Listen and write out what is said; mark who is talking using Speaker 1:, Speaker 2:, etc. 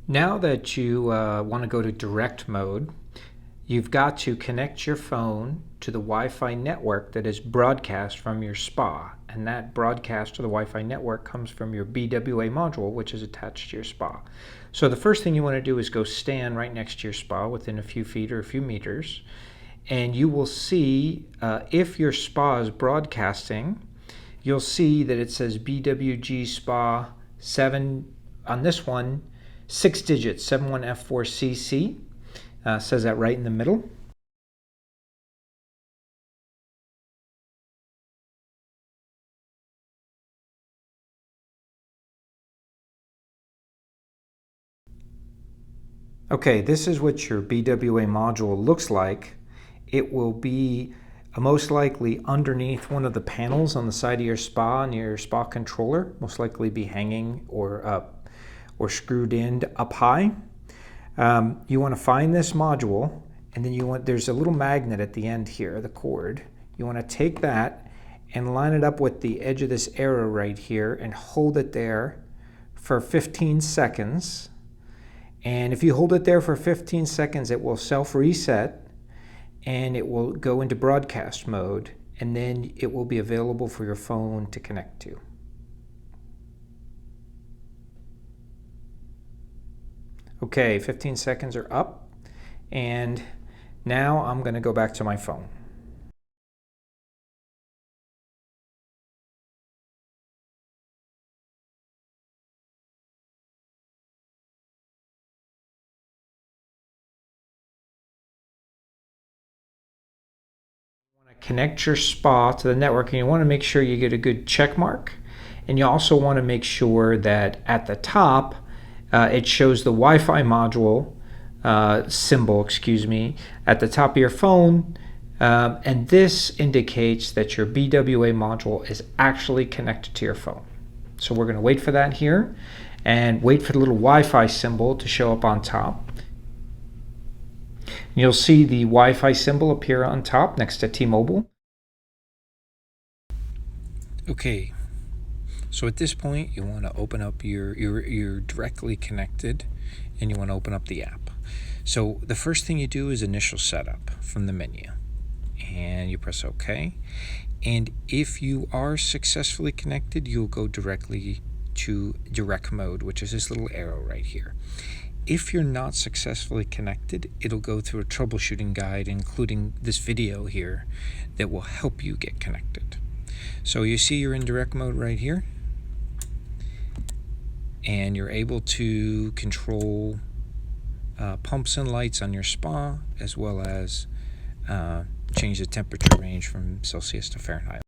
Speaker 1: Now that you want to go to direct mode, you've got to connect your phone to the Wi-Fi network that is broadcast from your spa. And that broadcast to the Wi-Fi network comes from your BWA module, which is attached to your spa. So the first thing you want to do is go stand right next to your spa within a few feet or a few meters. And you will see if your spa is broadcasting, you'll see that it says BWG Spa 7 on this one, 6 digits, 71F4CC. Says that right in the middle. Okay, this is what your BWA module looks like. It will be most likely underneath one of the panels on the side of your spa near your spa controller, most likely be hanging or screwed in up high. You want to find this module, and then there's a little magnet at the end here, the cord. You want to take that and line it up with the edge of this arrow right here and hold it there for 15 seconds. And if you hold it there for 15 seconds, it will self-reset and it will go into broadcast mode, and then it will be available for your phone to connect to. Okay, 15 seconds are up, and now I'm going to go back to my phone. Connect your spa to the network, and you want to make sure you get a good check mark, and you also want to make sure that at the top it shows the Wi-Fi module symbol, at the top of your phone, and this indicates that your BWA module is actually connected to your phone. So we're going to wait for that here and wait for the little Wi-Fi symbol to show up on top. You'll see the Wi-Fi symbol appear on top next to T-Mobile. Okay, so at this point you want to open up you're directly connected, and you want to open up the app. So the first thing you do is initial setup from the menu, and you press OK. And if you are successfully connected, you'll go directly to direct mode, which is this little arrow right here. If you're not successfully connected, it'll go through a troubleshooting guide, including this video here, that will help you get connected. So you see you're in direct mode right here, and you're able to control pumps and lights on your spa, as well as change the temperature range from Celsius to Fahrenheit.